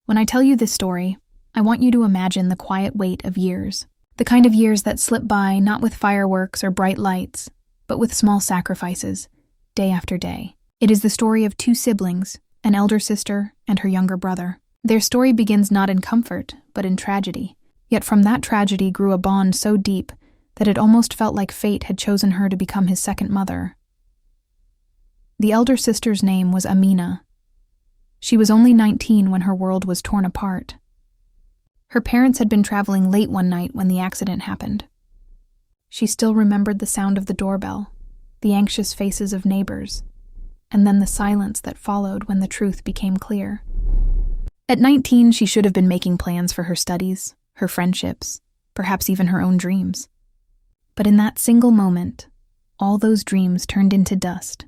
When I tell you this story, I want you to imagine the quiet weight of years. The kind of years that slip by not with fireworks or bright lights, but with small sacrifices, day after day. It is the story of two siblings, an elder sister and her younger brother. Their story begins not in comfort, but in tragedy. Yet from that tragedy grew a bond so deep that it almost felt like fate had chosen her to become his second mother. The elder sister's name was Amina. She was only 19 when her world was torn apart. Her parents had been traveling late one night when the accident happened. She still remembered the sound of the doorbell, the anxious faces of neighbors, and then the silence that followed when the truth became clear. At 19, she should have been making plans for her studies, her friendships, perhaps even her own dreams. But in that single moment, all those dreams turned into dust.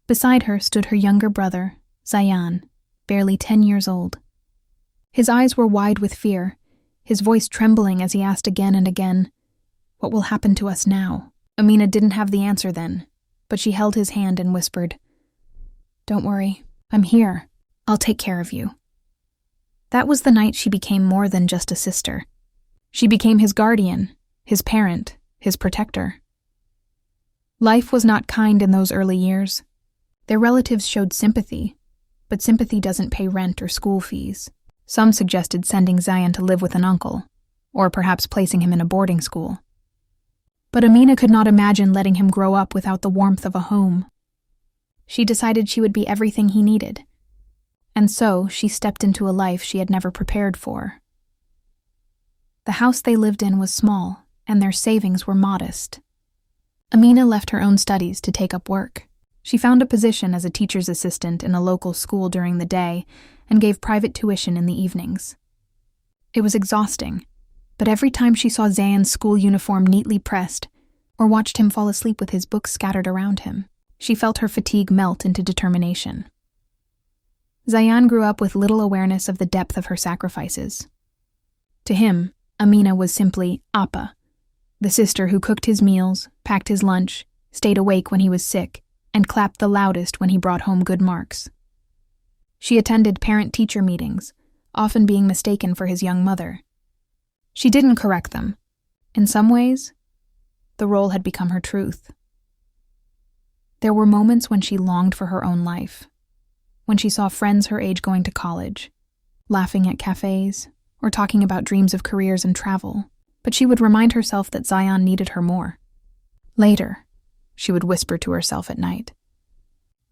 Beside her stood her younger brother, Zayan, barely 10 years old. His eyes were wide with fear, his voice trembling as he asked again and again, "What will happen to us now?" Amina didn't have the answer then, but she held his hand and whispered, "Don't worry, I'm here. I'll take care of you." That was the night she became more than just a sister. She became his guardian, his parent, his protector. Life was not kind in those early years. Their relatives showed sympathy, but sympathy doesn't pay rent or school fees. Some suggested sending Zayan to live with an uncle, or perhaps placing him in a boarding school. But Amina could not imagine letting him grow up without the warmth of a home. She decided she would be everything he needed, and so she stepped into a life she had never prepared for. The house they lived in was small, and their savings were modest. Amina left her own studies to take up work. She found a position as a teacher's assistant in a local school during the day and gave private tuition in the evenings. It was exhausting, but every time she saw Zayan's school uniform neatly pressed or watched him fall asleep with his books scattered around him, she felt her fatigue melt into determination. Zayan grew up with little awareness of the depth of her sacrifices. To him, Amina was simply Appa, the sister who cooked his meals, packed his lunch, stayed awake when he was sick, and clapped the loudest when he brought home good marks. She attended parent-teacher meetings, often being mistaken for his young mother. She didn't correct them. In some ways, the role had become her truth. There were moments when she longed for her own life, when she saw friends her age going to college, laughing at cafes, or talking about dreams of careers and travel, but she would remind herself that Zayan needed her more. Later, she would whisper to herself at night,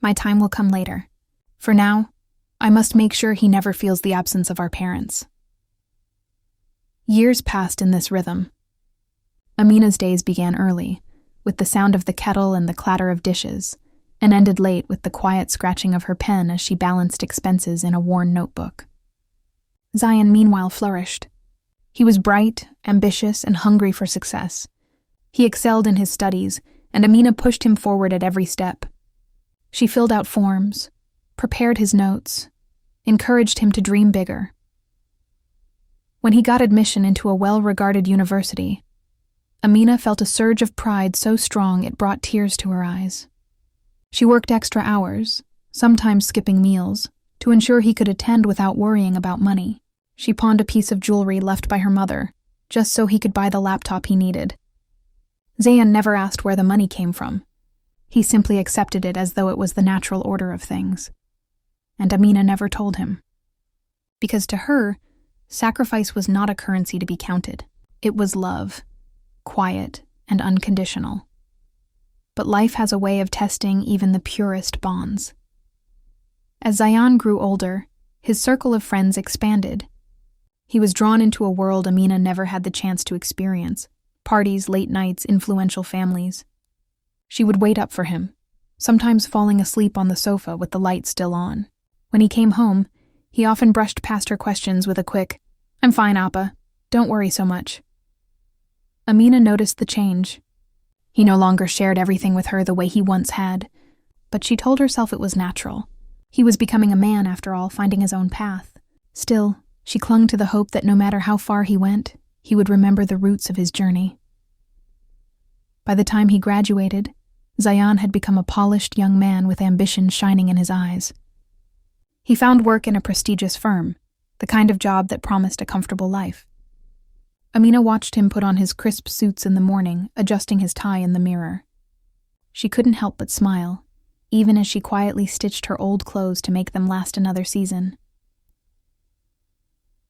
"My time will come later. For now, I must make sure he never feels the absence of our parents." Years passed in this rhythm. Amina's days began early, with the sound of the kettle and the clatter of dishes, and ended late with the quiet scratching of her pen as she balanced expenses in a worn notebook. Zayan meanwhile flourished. He was bright, ambitious, and hungry for success. He excelled in his studies, and Amina pushed him forward at every step. She filled out forms, prepared his notes, encouraged him to dream bigger. When he got admission into a well-regarded university, Amina felt a surge of pride so strong it brought tears to her eyes. She worked extra hours, sometimes skipping meals, to ensure he could attend without worrying about money. She pawned a piece of jewelry left by her mother, just so he could buy the laptop he needed. Zayan never asked where the money came from. He simply accepted it as though it was the natural order of things. And Amina never told him. Because to her, sacrifice was not a currency to be counted. It was love, quiet and unconditional. But life has a way of testing even the purest bonds. As Zayan grew older, his circle of friends expanded. He was drawn into a world Amina never had the chance to experience: parties, late nights, influential families. She would wait up for him, sometimes falling asleep on the sofa with the light still on. When he came home, he often brushed past her questions with a quick, "I'm fine, Appa. Don't worry so much." Amina noticed the change. He no longer shared everything with her the way he once had, but she told herself it was natural. He was becoming a man, after all, finding his own path. Still, she clung to the hope that no matter how far he went, he would remember the roots of his journey. By the time he graduated, Zayan had become a polished young man with ambition shining in his eyes. He found work in a prestigious firm, the kind of job that promised a comfortable life. Amina watched him put on his crisp suits in the morning, adjusting his tie in the mirror. She couldn't help but smile, even as she quietly stitched her old clothes to make them last another season.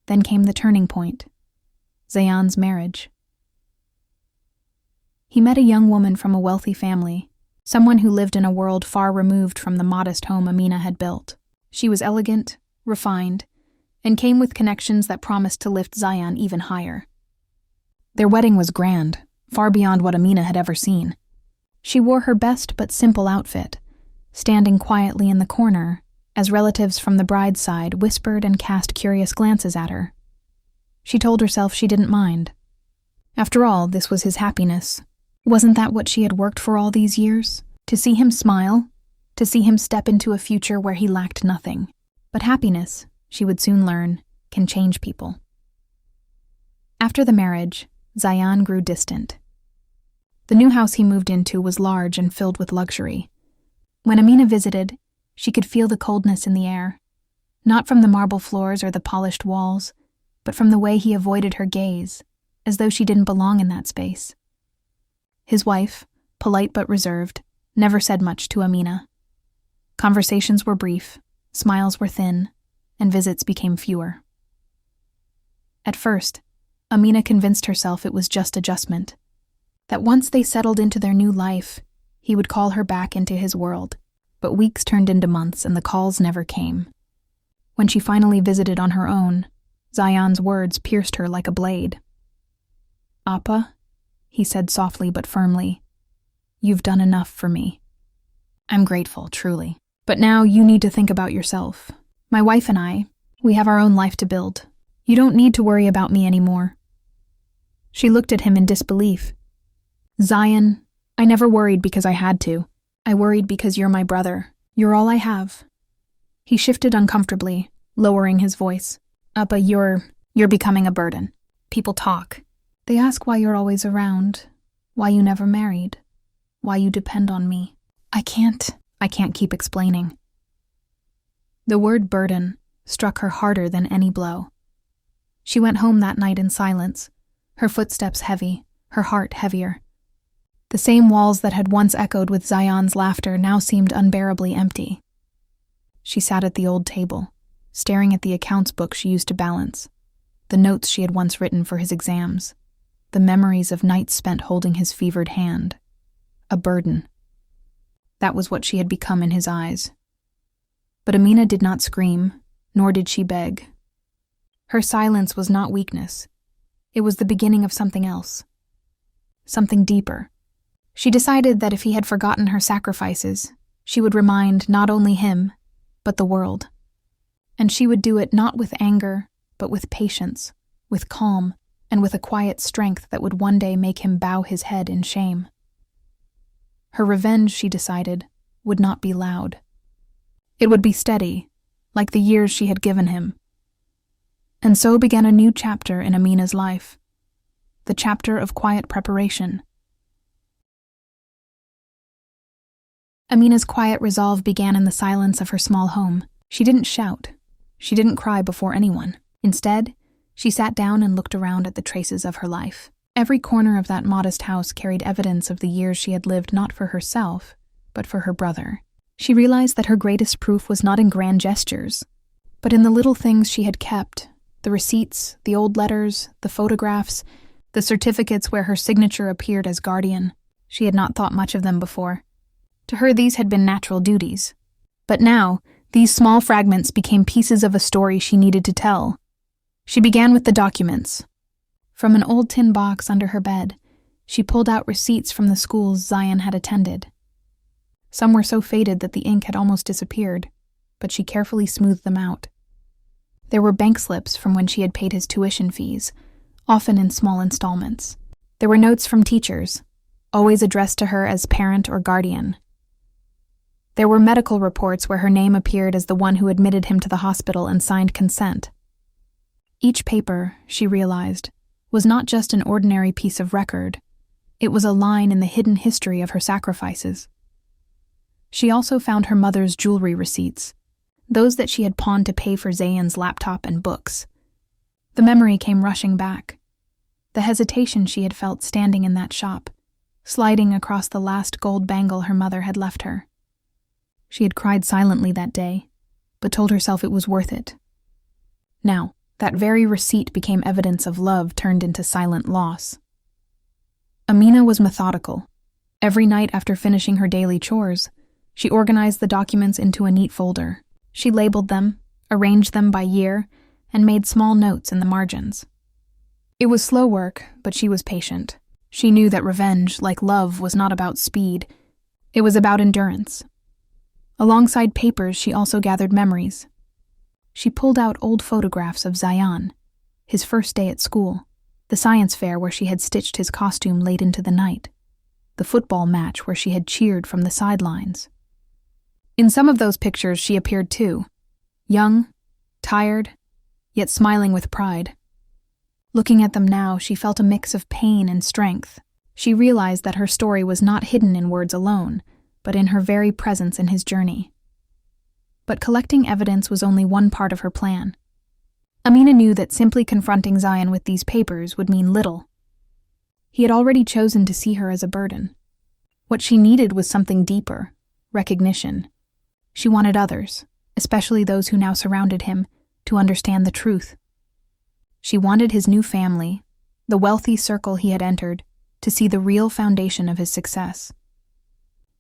Then came the turning point, Zayan's marriage. He met a young woman from a wealthy family, someone who lived in a world far removed from the modest home Amina had built. She was elegant, refined, and came with connections that promised to lift Zayan even higher. Their wedding was grand, far beyond what Amina had ever seen. She wore her best but simple outfit, standing quietly in the corner as relatives from the bride's side whispered and cast curious glances at her. She told herself she didn't mind. After all, this was his happiness. Wasn't that what she had worked for all these years? To see him smile, to see him step into a future where he lacked nothing. But happiness, she would soon learn, can change people. After the marriage, Zayan grew distant. The new house he moved into was large and filled with luxury. When Amina visited, she could feel the coldness in the air, not from the marble floors or the polished walls, but from the way he avoided her gaze, as though she didn't belong in that space. His wife, polite but reserved, never said much to Amina. Conversations were brief, smiles were thin, and visits became fewer. At first, Amina convinced herself it was just adjustment, that once they settled into their new life, he would call her back into his world. But weeks turned into months and the calls never came. When she finally visited on her own, Zayan's words pierced her like a blade. "Appa," he said softly but firmly, "you've done enough for me. I'm grateful, truly. But now you need to think about yourself. My wife and I, we have our own life to build. You don't need to worry about me anymore." She looked at him in disbelief. "Zayan, I never worried because I had to. I worried because you're my brother. You're all I have." He shifted uncomfortably, lowering his voice. "Appa, you're becoming a burden. People talk. They ask why you're always around, why you never married, why you depend on me. I can't keep explaining." The word burden struck her harder than any blow. She went home that night in silence, her footsteps heavy, her heart heavier. The same walls that had once echoed with Zayan's laughter now seemed unbearably empty. She sat at the old table, staring at the accounts book she used to balance, the notes she had once written for his exams, the memories of nights spent holding his fevered hand. A burden. That was what she had become in his eyes. But Amina did not scream, nor did she beg. Her silence was not weakness. It was the beginning of something else. Something deeper. She decided that if he had forgotten her sacrifices, she would remind not only him, but the world. And she would do it not with anger, but with patience, with calm, and with a quiet strength that would one day make him bow his head in shame. Her revenge, she decided, would not be loud. It would be steady, like the years she had given him. And so began a new chapter in Amina's life, the chapter of quiet preparation. Amina's quiet resolve began in the silence of her small home. She didn't shout. She didn't cry before anyone. Instead, she sat down and looked around at the traces of her life. Every corner of that modest house carried evidence of the years she had lived not for herself, but for her brother. She realized that her greatest proof was not in grand gestures, but in the little things she had kept, the receipts, the old letters, the photographs, the certificates where her signature appeared as guardian. She had not thought much of them before. To her, these had been natural duties. But now, these small fragments became pieces of a story she needed to tell. She began with the documents. From an old tin box under her bed, she pulled out receipts from the schools Zayan had attended. Some were so faded that the ink had almost disappeared, but she carefully smoothed them out. There were bank slips from when she had paid his tuition fees, often in small installments. There were notes from teachers, always addressed to her as parent or guardian. There were medical reports where her name appeared as the one who admitted him to the hospital and signed consent. Each paper, she realized, was not just an ordinary piece of record. It was a line in the hidden history of her sacrifices. She also found her mother's jewelry receipts. those that she had pawned to pay for Zayn's laptop and books. The memory came rushing back. The hesitation she had felt standing in that shop, sliding across the last gold bangle her mother had left her. She had cried silently that day, but told herself it was worth it. Now, that very receipt became evidence of love turned into silent loss. Amina was methodical. Every night after finishing her daily chores, she organized the documents into a neat folder. She labeled them, arranged them by year, and made small notes in the margins. It was slow work, but she was patient. She knew that revenge, like love, was not about speed. It was about endurance. Alongside papers, she also gathered memories. She pulled out old photographs of Zayn, his first day at school, the science fair where she had stitched his costume late into the night, the football match where she had cheered from the sidelines. In some of those pictures she appeared too, young, tired, yet smiling with pride. Looking at them now, she felt a mix of pain and strength. She realized that her story was not hidden in words alone, but in her very presence in his journey. But collecting evidence was only one part of her plan. Amina knew that simply confronting Zayn with these papers would mean little. He had already chosen to see her as a burden. What she needed was something deeper, recognition. She wanted others, especially those who now surrounded him, to understand the truth. She wanted his new family, the wealthy circle he had entered, to see the real foundation of his success.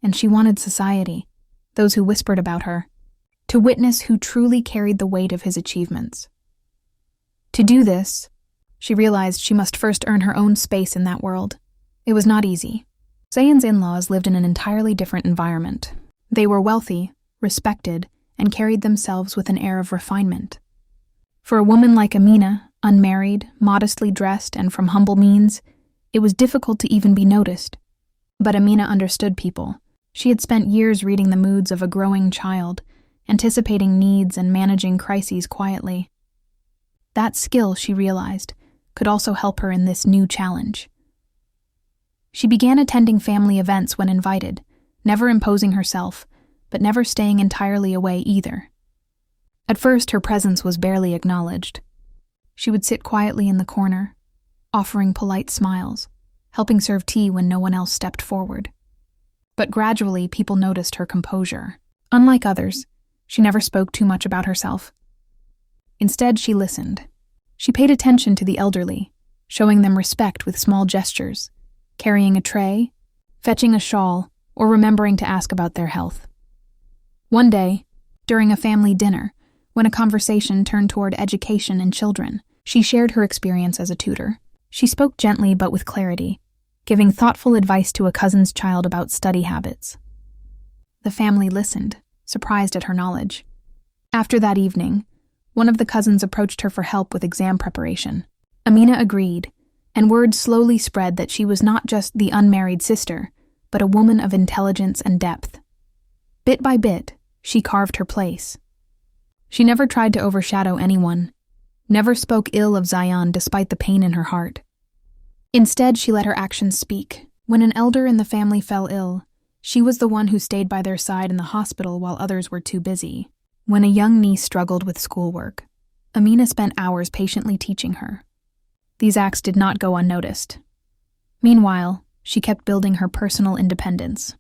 And she wanted society, those who whispered about her, to witness who truly carried the weight of his achievements. To do this, she realized she must first earn her own space in that world. It was not easy. Zayn's in-laws lived in an entirely different environment. They were wealthy, respected, and carried themselves with an air of refinement. For a woman like Amina, unmarried, modestly dressed, and from humble means, it was difficult to even be noticed. But Amina understood people. She had spent years reading the moods of a growing child, anticipating needs and managing crises quietly. That skill, she realized, could also help her in this new challenge. She began attending family events when invited, never imposing herself, but never staying entirely away either. At first, her presence was barely acknowledged. She would sit quietly in the corner, offering polite smiles, helping serve tea when no one else stepped forward. But gradually, people noticed her composure. Unlike others, she never spoke too much about herself. Instead, she listened. She paid attention to the elderly, showing them respect with small gestures, carrying a tray, fetching a shawl, or remembering to ask about their health. One day, during a family dinner, when a conversation turned toward education and children, she shared her experience as a tutor. She spoke gently but with clarity, giving thoughtful advice to a cousin's child about study habits. The family listened, surprised at her knowledge. After that evening, one of the cousins approached her for help with exam preparation. Amina agreed, and word slowly spread that she was not just the unmarried sister, but a woman of intelligence and depth. Bit by bit, she carved her place. She never tried to overshadow anyone, never spoke ill of Zayn despite the pain in her heart. Instead, she let her actions speak. When an elder in the family fell ill, she was the one who stayed by their side in the hospital while others were too busy. When a young niece struggled with schoolwork, Amina spent hours patiently teaching her. These acts did not go unnoticed. Meanwhile, she kept building her personal independence.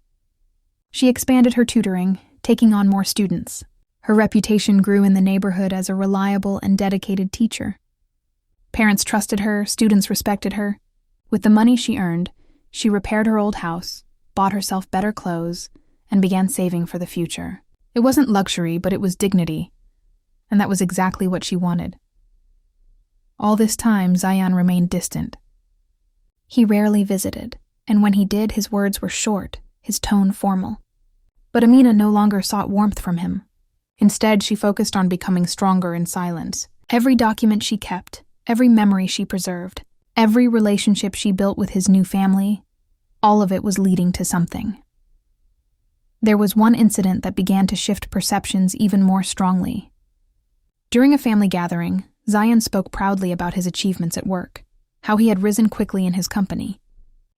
She expanded her tutoring, taking on more students. Her reputation grew in the neighborhood as a reliable and dedicated teacher. Parents trusted her, students respected her. With the money she earned, she repaired her old house, bought herself better clothes, and began saving for the future. It wasn't luxury, but it was dignity, and that was exactly what she wanted. All this time, Zayn remained distant. He rarely visited, and when he did, his words were short, his tone formal. But Amina no longer sought warmth from him. Instead, she focused on becoming stronger in silence. Every document she kept, every memory she preserved, every relationship she built with his new family, all of it was leading to something. There was one incident that began to shift perceptions even more strongly. During a family gathering, Zayn spoke proudly about his achievements at work, how he had risen quickly in his company.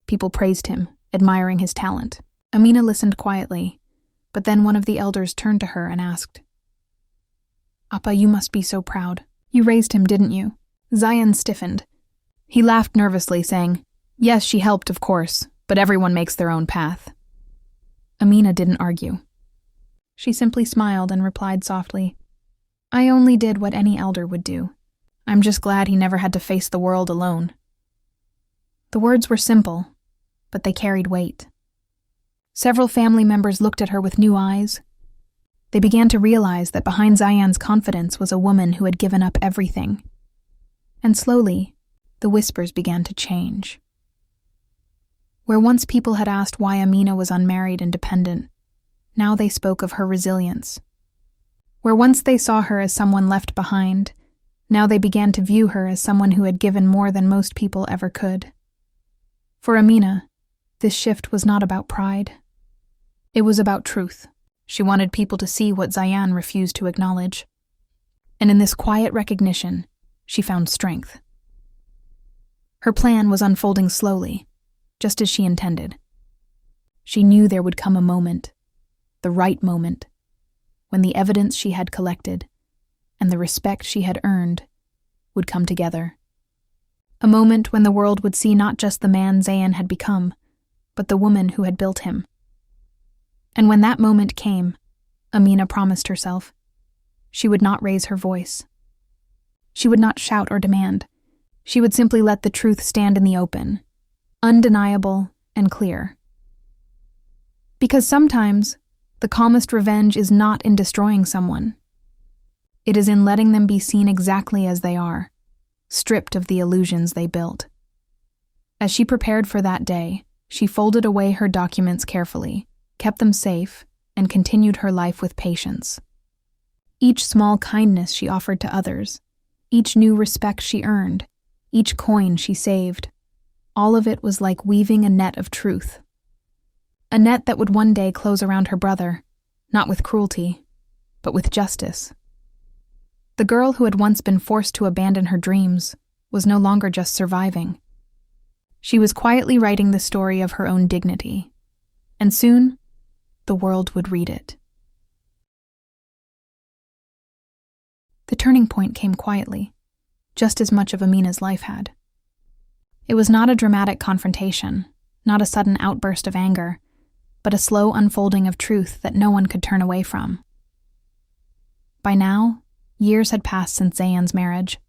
People praised him, admiring his talent. Amina listened quietly, but then one of the elders turned to her and asked, Appa, you must be so proud. You raised him, didn't you? Zayan stiffened. He laughed nervously, saying, Yes, she helped, of course, but everyone makes their own path. Amina didn't argue. She simply smiled and replied softly, I only did what any elder would do. I'm just glad he never had to face the world alone. The words were simple, but they carried weight. Several family members looked at her with new eyes. They began to realize that behind Zayan's confidence was a woman who had given up everything. And slowly, the whispers began to change. Where once people had asked why Amina was unmarried and dependent, now they spoke of her resilience. Where once they saw her as someone left behind, now they began to view her as someone who had given more than most people ever could. For Amina, this shift was not about pride. It was about truth. She wanted people to see what Zayan refused to acknowledge. And in this quiet recognition, she found strength. Her plan was unfolding slowly, just as she intended. She knew there would come a moment, the right moment, when the evidence she had collected and the respect she had earned would come together. A moment when the world would see not just the man Zayan had become, but the woman who had built him. And when that moment came, Amina promised herself, she would not raise her voice. She would not shout or demand. She would simply let the truth stand in the open, undeniable and clear. Because sometimes, the calmest revenge is not in destroying someone. It is in letting them be seen exactly as they are, stripped of the illusions they built. As she prepared for that day, she folded away her documents carefully, kept them safe, and continued her life with patience. Each small kindness she offered to others, each new respect she earned, each coin she saved, all of it was like weaving a net of truth. A net that would one day close around her brother, not with cruelty, but with justice. The girl who had once been forced to abandon her dreams was no longer just surviving. She was quietly writing the story of her own dignity, and soon, the world would read it. The turning point came quietly, just as much of Amina's life had. It was not a dramatic confrontation, not a sudden outburst of anger, but a slow unfolding of truth that no one could turn away from. By now, years had passed since Zayan's marriage.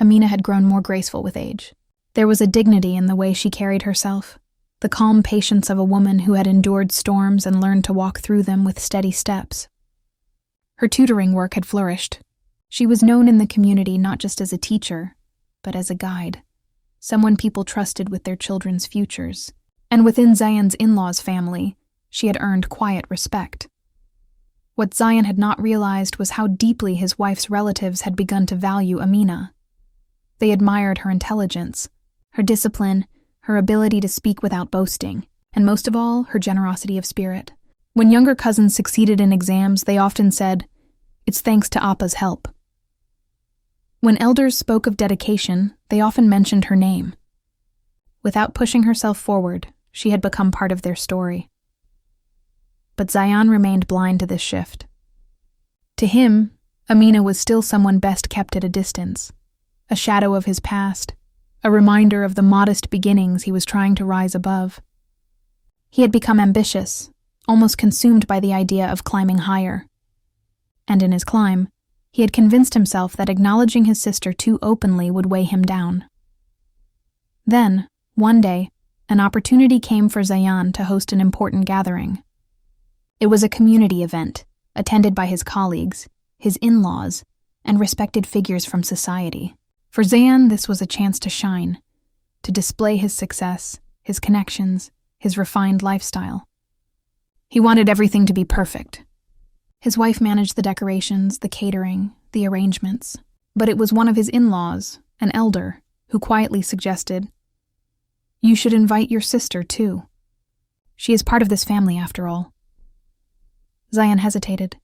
Amina had grown more graceful with age. There was a dignity in the way she carried herself, the calm patience of a woman who had endured storms and learned to walk through them with steady steps. Her tutoring work had flourished. She was known in the community not just as a teacher, but as a guide, someone people trusted with their children's futures. And within Zayan's in-laws' family, she had earned quiet respect. What Zayan had not realized was how deeply his wife's relatives had begun to value Amina. They admired her intelligence, her discipline, her ability to speak without boasting, and most of all, her generosity of spirit. When younger cousins succeeded in exams, they often said, "It's thanks to Appa's help." When elders spoke of dedication, they often mentioned her name. Without pushing herself forward, she had become part of their story. But Zayan remained blind to this shift. To him, Amina was still someone best kept at a distance, a shadow of his past, a reminder of the modest beginnings he was trying to rise above. He had become ambitious, almost consumed by the idea of climbing higher. And in his climb, he had convinced himself that acknowledging his sister too openly would weigh him down. Then, one day, an opportunity came for Zayan to host an important gathering. It was a community event, attended by his colleagues, his in-laws, and respected figures from society. For Zayan, this was a chance to shine, to display his success, his connections, his refined lifestyle. He wanted everything to be perfect. His wife managed the decorations, the catering, the arrangements, but it was one of his in-laws, an elder, who quietly suggested, "You should invite your sister, too. She is part of this family, after all." Zayan hesitated.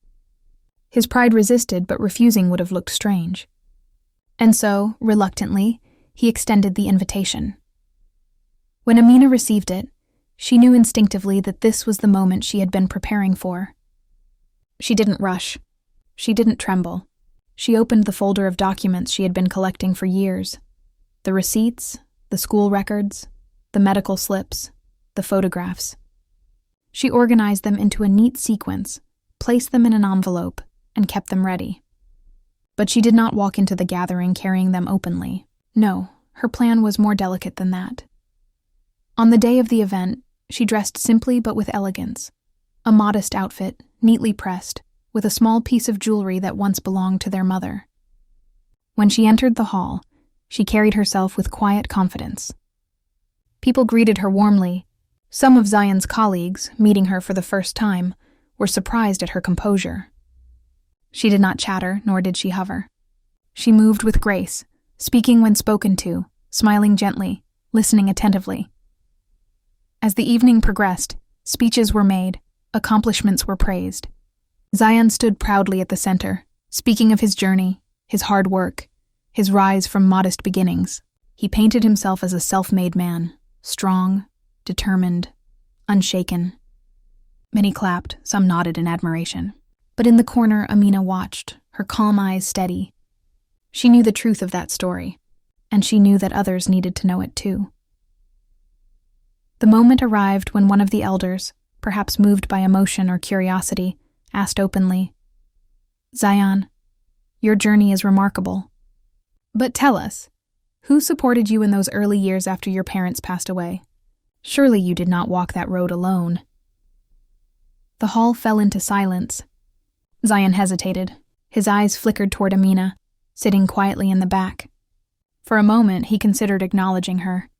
His pride resisted, but refusing would have looked strange. And so, reluctantly, he extended the invitation. When Amina received it, she knew instinctively that this was the moment she had been preparing for. She didn't rush. She didn't tremble. She opened the folder of documents she had been collecting for years. The receipts, the school records, the medical slips, the photographs. She organized them into a neat sequence, placed them in an envelope, and kept them ready. But she did not walk into the gathering carrying them openly. No, her plan was more delicate than that. On the day of the event, she dressed simply but with elegance. A modest outfit, neatly pressed, with a small piece of jewelry that once belonged to their mother. When she entered the hall, she carried herself with quiet confidence. People greeted her warmly. Some of Zion's colleagues, meeting her for the first time, were surprised at her composure. She did not chatter, nor did she hover. She moved with grace, speaking when spoken to, smiling gently, listening attentively. As the evening progressed, speeches were made, accomplishments were praised. Zion stood proudly at the center, speaking of his journey, his hard work, his rise from modest beginnings. He painted himself as a self-made man, strong, determined, unshaken. Many clapped, some nodded in admiration. But in the corner, Amina watched, her calm eyes steady. She knew the truth of that story, and she knew that others needed to know it too. The moment arrived when one of the elders, perhaps moved by emotion or curiosity, asked openly, "Zion, your journey is remarkable. But tell us, who supported you in those early years after your parents passed away? Surely you did not walk that road alone." The hall fell into silence. Zion hesitated. His eyes flickered toward Amina, sitting quietly in the back. For a moment, he considered acknowledging her.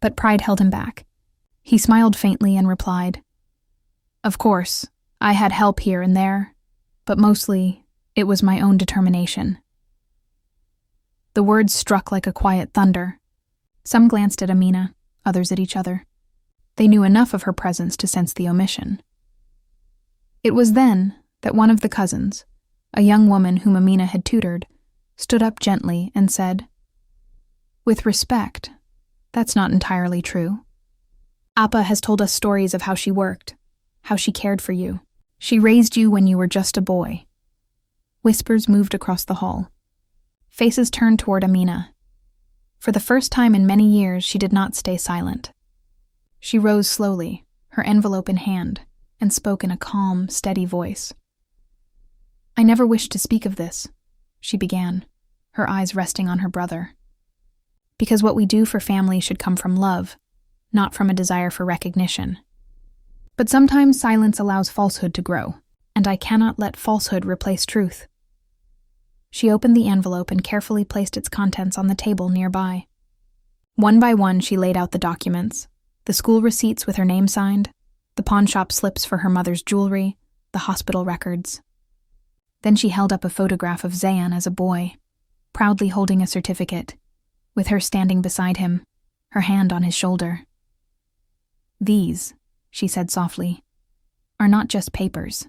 But pride held him back. He smiled faintly and replied, "Of course, I had help here and there, but mostly it was my own determination." The words struck like a quiet thunder. Some glanced at Amina, others at each other. They knew enough of her presence to sense the omission. It was then that one of the cousins, a young woman whom Amina had tutored, stood up gently and said, "With respect, that's not entirely true. Appa has told us stories of how she worked, how she cared for you. She raised you when you were just a boy." Whispers moved across the hall. Faces turned toward Amina. For the first time in many years, she did not stay silent. She rose slowly, her envelope in hand, and spoke in a calm, steady voice. "I never wished to speak of this," she began, her eyes resting on her brother. "Because what we do for family should come from love, not from a desire for recognition. But sometimes silence allows falsehood to grow, and I cannot let falsehood replace truth." She opened the envelope and carefully placed its contents on the table nearby. One by one, she laid out the documents, the school receipts with her name signed, the pawnshop slips for her mother's jewelry, the hospital records. Then she held up a photograph of Zayan as a boy, proudly holding a certificate, with her standing beside him, her hand on his shoulder. "These," she said softly, "are not just papers.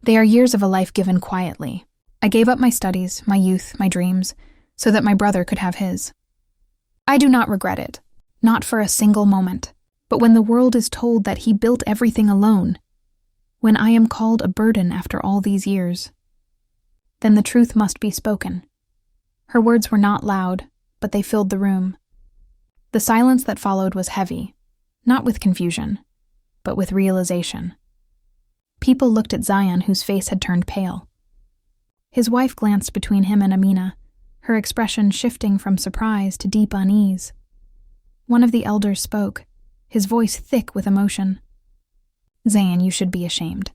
They are years of a life given quietly. I gave up my studies, my youth, my dreams, so that my brother could have his. I do not regret it, not for a single moment. But when the world is told that he built everything alone, when I am called a burden after all these years, then the truth must be spoken." Her words were not loud, but they filled the room. The silence that followed was heavy, not with confusion, but with realization. People looked at Zion, whose face had turned pale. His wife glanced between him and Amina, her expression shifting from surprise to deep unease. One of the elders spoke, his voice thick with emotion. "Zayn, you should be ashamed.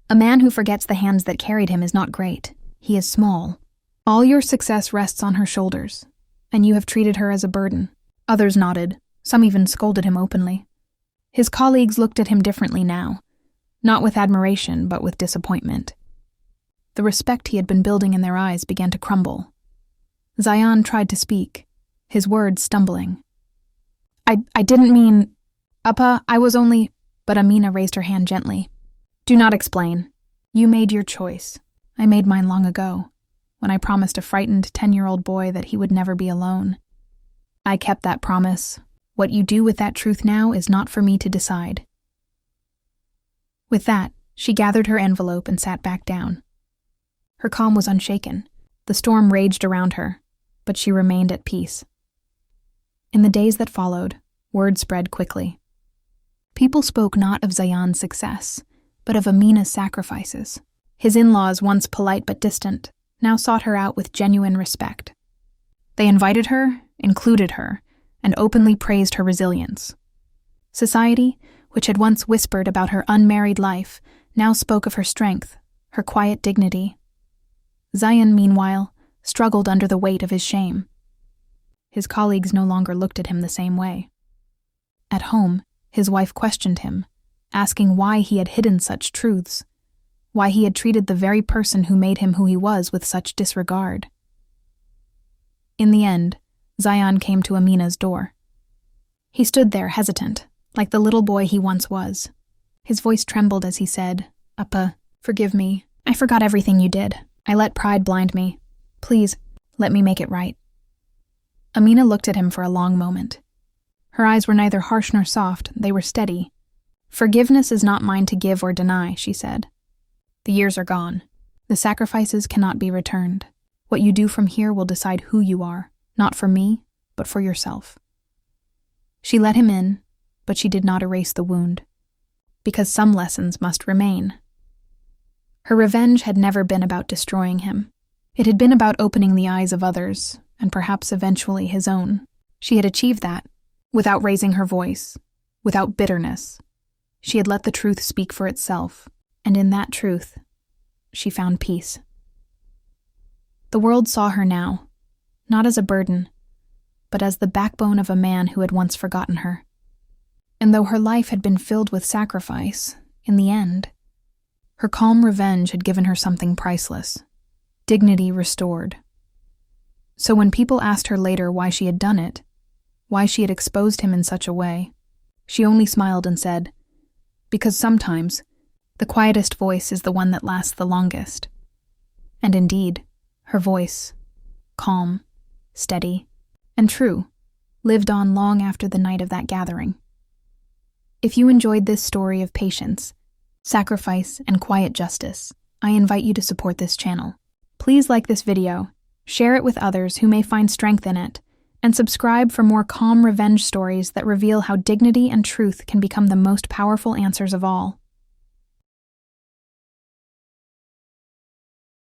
A man who forgets the hands that carried him is not great. He is small. All your success rests on her shoulders, and you have treated her as a burden." Others nodded, some even scolded him openly. His colleagues looked at him differently now, not with admiration but with disappointment. The respect he had been building in their eyes began to crumble. Zion tried to speak, his words stumbling. I didn't mean... Appa, I was only... But Amina raised her hand gently. "Do not explain. You made your choice. I made mine long ago, when I promised a frightened 10-year-old boy that he would never be alone. I kept that promise. What you do with that truth now is not for me to decide." With that, she gathered her envelope and sat back down. Her calm was unshaken, The storm raged around her, but she remained at peace. In the days that followed, word spread quickly. People spoke not of Zayan's success, but of Amina's sacrifices. His in-laws, once polite but distant, now sought her out with genuine respect. They invited her, included her, and openly praised her resilience. Society, which had once whispered about her unmarried life, now spoke of her strength, her quiet dignity. Zayan, meanwhile, struggled under the weight of his shame. His colleagues no longer looked at him the same way. At home, his wife questioned him, asking why he had hidden such truths, why he had treated the very person who made him who he was with such disregard. In the end, Zayan came to Amina's door. He stood there hesitant, like the little boy he once was. His voice trembled as he said, "Appa, forgive me. I forgot everything you did. I let pride blind me. Please, let me make it right." Amina looked at him for a long moment. Her eyes were neither harsh nor soft, they were steady. "Forgiveness is not mine to give or deny," she said. "The years are gone. The sacrifices cannot be returned. What you do from here will decide who you are, not for me, but for yourself." She let him in, but she did not erase the wound, because some lessons must remain. Her revenge had never been about destroying him. It had been about opening the eyes of others, and perhaps eventually his own. She had achieved that, without raising her voice, without bitterness. She had let the truth speak for itself, and in that truth, she found peace. The world saw her now, not as a burden, but as the backbone of a man who had once forgotten her. And though her life had been filled with sacrifice, in the end, her calm revenge had given her something priceless, dignity restored. So when people asked her later why she had done it, why she had exposed him in such a way, she only smiled and said, "Because sometimes, the quietest voice is the one that lasts the longest." And indeed, her voice, calm, steady, and true, lived on long after the night of that gathering. If you enjoyed this story of patience, sacrifice, and quiet justice, I invite you to support this channel. Please like this video, share it with others who may find strength in it, and subscribe for more calm revenge stories that reveal how dignity and truth can become the most powerful answers of all.